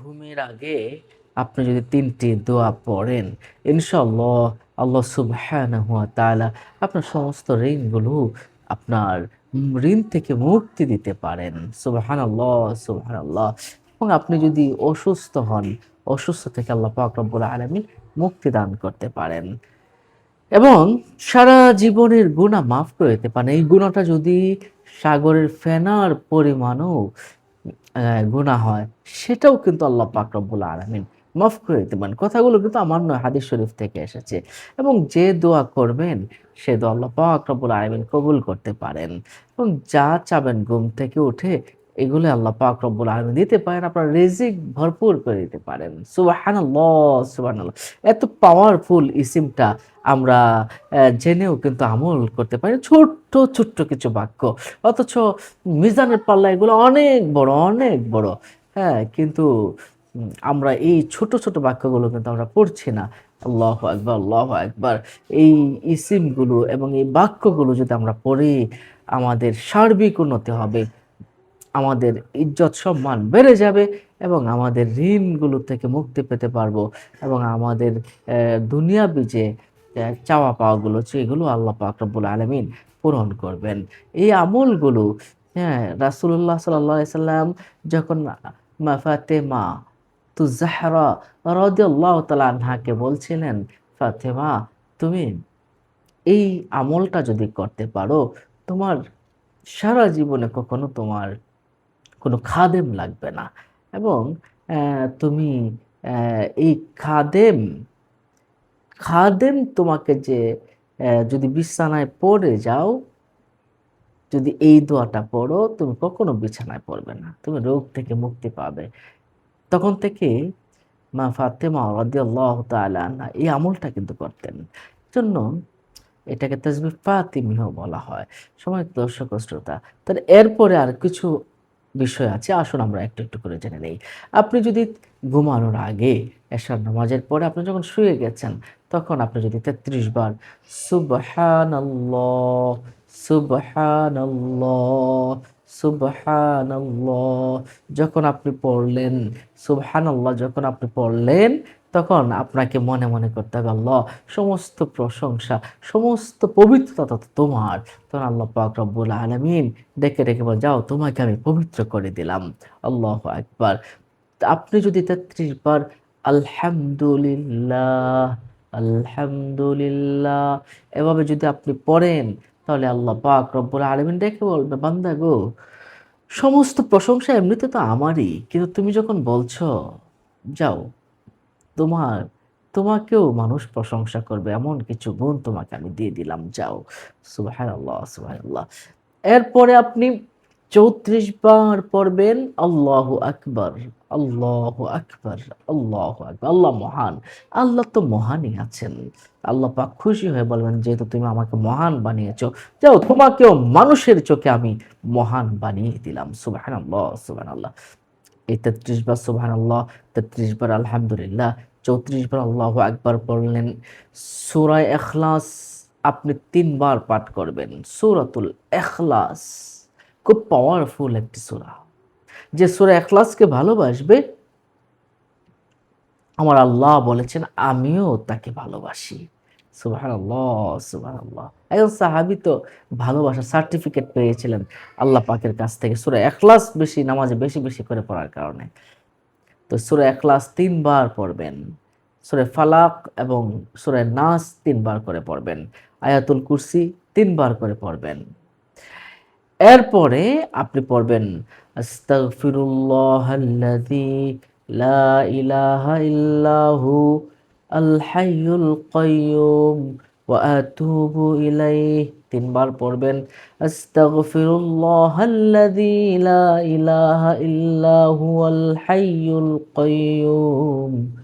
ঘুমের আগে আপনি যদি ৩ টি দোয়া পড়েন, ইনশাআল্লাহ আল্লাহ সুবহানাহু ওয়া তাআলা আপনার সমস্ত ঋণগুলো আপনার ঋণ থেকে মুক্তি দিতে পারেন। সুবহানাল্লাহ, সুবহানাল্লাহ। এবং আপনি যদি অসুস্থ হন, অসুস্থ থেকে আল্লাহ পাক রব্বুল আলামিন মুক্তি দান করতে পারেন। এবং সারা জীবনের গুনাহ মাফ করে দিতে পারেন। এই গুনাহটা যদি সাগরের ফেনার পরিমাণও গুনাহ হয়, সেটাও কিন্তু আল্লাহ পাক রব্বুল আলামিন মাফ করে দিতে পারেন। কথাগুলো কিন্তু আমার নয়, হাদিস শরীফ থেকে এসেছে। এবং যে দোয়া করবেন, সে দোয়া আল্লাহ পাক রব্বুল আলামিন কবুল করতে পারেন। এবং যা চাবেন ঘুম থেকে উঠে, এগুলো আল্লাহ পাক রব্বুল আলামিন দিতে পারেন। আপনার রিজিক ভরপুর করে দিতে পারেন। সুবহানাল্লাহ, সুবহানাল্লাহ। এত পাওয়ারফুল ইসিমটা আমরা জেনেও কিন্তু আমল করতে পারি। ছোট্ট, ছোট্ট কিছু বাক্য। অথচ মিজানের পাল্লা এগুলো অনেক বড়, অনেক বড়। হ্যাঁ? কিন্তু আমরা এই ছোট, ছোট বাক্যগুলো কিন্তু আমরা পড়ছি না। আল্লাহু আকবার, আল্লাহু আকবার। এই ইসিমগুলো এবং এই বাক্যগুলো যদি আমরা পড়ি, আমাদের সার্বিক উন্নতি হবে। আমাদের ইজ্জত সম্মান বেড়ে যাবে এবং আমাদের ঋণগুলো থেকে মুক্তি পেতে পারবো এবং আমাদের দুনিয়াবি যে চাওয়া পাওয়াগুলো সেগুলো আল্লাহ পাক রব্বুল আলামিন পূরণ করবেন। এই আমলগুলো, হ্যাঁ, রাসূলুল্লাহ সাল্লাল্লাহু আলাইহি সাল্লাম যখন ফাতেমা জাহরা রাদিয়াল্লাহু তাআলা আনহাকে বলছিলেন, "ফাতেমা, তুমি এই আমলটা যদি করতে পারো, তোমার সারা জীবনে কখনো তোমার কোনো খাদেম লাগবে না এবং তুমি এই খাদেম খাদেম তোমাকে যে যদি বিছানায় পড়ে যাও, যদি এই দোয়াটা পড়ো, তুমি কখনো বিছানায় পড়বে না। তুমি রোগ থেকে মুক্তি পাবে।" তখন থেকে মা ফাতেমা রাদিয়াল্লাহু তাআলা আনহা এই আমলটা কিন্তু করতেন। এজন্য এটাকে তাসবিহ ফাতিমিও বলা হয়। সম্মানিত দর্শক ও শ্রোতা, তাহলে এরপরে আর কিছু বিষয় আছে। আসুন আমরা একটু, একটু করে জেনে নেই। আপনি যদি ঘুমানোর আগে এশার নামাজের পরে আপনি যখন শুয়ে গেছেন, তখন আপনি যদি ৩৩ বার সুবহানাল্লাহ, সুবহানাল্লাহ, সুবহানাল্লাহ যখন আপনি পড়লেন, সুবহানাল্লাহ যখন আপনি পড়লেন, তখন আপনাকে মনে, মনে করতে হবে, আল্লাহ সমস্ত প্রশংসা, সমস্ত পবিত্রতা তো তোমার। তখন আল্লাহ পাক রব্বুল আলামিন ডেকে, ডেকে বলে, যাও তোমাকে আমি পবিত্র করে দিলাম। আল্লাহু আকবার। আপনি যদি ৩৩ বার আলহামদুলিল্লাহ, আলহামদুলিল্লাহ এভাবে যদি আপনি পড়েন, তাহলে আল্লাহ পাক রব্বুল আলামিন ডেকে বলবে, বান্দা গো, সমস্ত প্রশংসা এমনিতে তো আমারই। কিন্তু তুমি যখন বলছো, যাও তোমার তোমাকেও মানুষ প্রশংসা করবে এমন কিছু গুণ তোমাকে আমি দিয়ে দিলাম, যাও। সুবহানাল্লাহ, সুবহানাল্লাহ। এরপরে আপনি ৩৪ বার পড়বেন আল্লাহু আকবার, আল্লাহু আকবার, আল্লাহু আকবার। আল্লাহ মহান। আল্লাহ তো মহানই আছেন। আল্লাহ পাক খুশি হয়ে বলবেন, যেহেতু তুমি আমাকে মহান বানিয়েছ, যাও তোমাকেও মানুষের চোখে আমি মহান বানিয়ে দিলাম। সুবহানাল্লাহ, সুবহানাল্লাহ। এই ৩৩ বার সুবহানাল্লাহ, ৩৩ বার আলহামদুলিল্লাহ, ৩৪ বার আল্লাহু আকবার পড়লেন। সূরা ইখলাস আপনি ৩ বার পাঠ করবেন। সূরাতুল ইখলাস খুব পাওয়ারফুল একটি সূরা। যে সূরা ইখলাসকে ভালোবাসবে, আমার আল্লাহ বলেছেন আমিও তাকে ভালোবাসি। সুবহানাল্লাহ, সুবহানাল্লাহ। একজন সাহাবী তো ভালোবাসার সার্টিফিকেট পেয়েছিলেন আল্লাহ পাকের কাছ থেকে সূরা ইখলাস বেশি নামাজে বেশি, বেশি করে পড়ার কারণে। তো সূরা ইখলাস ৩ বার পড়বেন। সূরা ফালাক এবং সূরা নাস ৩ বার করে পড়বেন। আয়াতুল কুরসি ৩ বার করে পড়বেন। এরপরে আপনি পড়বেন আস্তাগফিরুল্লাহাল্লাযী লা ইলাহা ইল্লাহু আল হাইয়ুল কাইয়্যুম ওয়া আতুবু ইলাইহি ৩ বার পড়বেন। আস্তাগফিরুল্লাহাল্লাযী লা ইলাহা ইল্লাহু আল হাইয়ুল কাইয়্যুম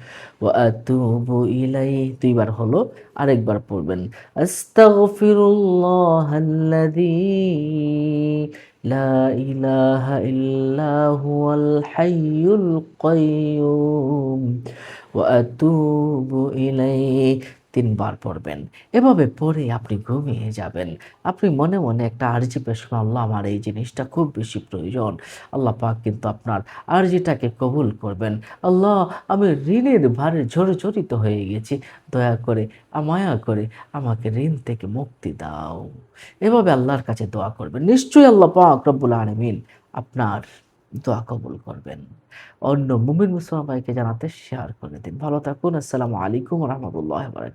ওয়া আতুবু ইলাইহি ২ বার হলো। আরেকবার পড়বেন আস্তাগফিরুল্লাহাল্লাযী লা ইলাহা ইল্লা হুয়াল হাইয়ুল কাইয়্যুম ওয়া আতুবু ইলাইহি 3 বার পড়বেন। এভাবে পড়ে আপনি ঘুমিয়ে যাবেন। আপনি মনে, মনে একটা আরজি পেশ করুন, আল্লাহ আমার এই জিনিসটা খুব বেশি প্রয়োজন। আল্লাহ পাক কিন্তু আপনার আরজিটাকে কবুল করবেন। আল্লাহ আমি ঋণের ভারে জর্জরিত হয়ে গেছি। দয়া করে মায়া করে আমাকে ঋণ থেকে মুক্তি দাও। এভাবে আল্লাহর কাছে দোয়া করবেন। নিশ্চয়ই আল্লাহ পাক রব্বুল আলামিন আপনার দোয়া কবুল করবেন। অন্য মুমিন মুসলমান ভাইকে জানাতে শেয়ার করে দিন। ভালো থাকুন। আসসালামু আলাইকুম ওয়া রাহমাতুল্লাহি ওয়া বারাকাতুহু।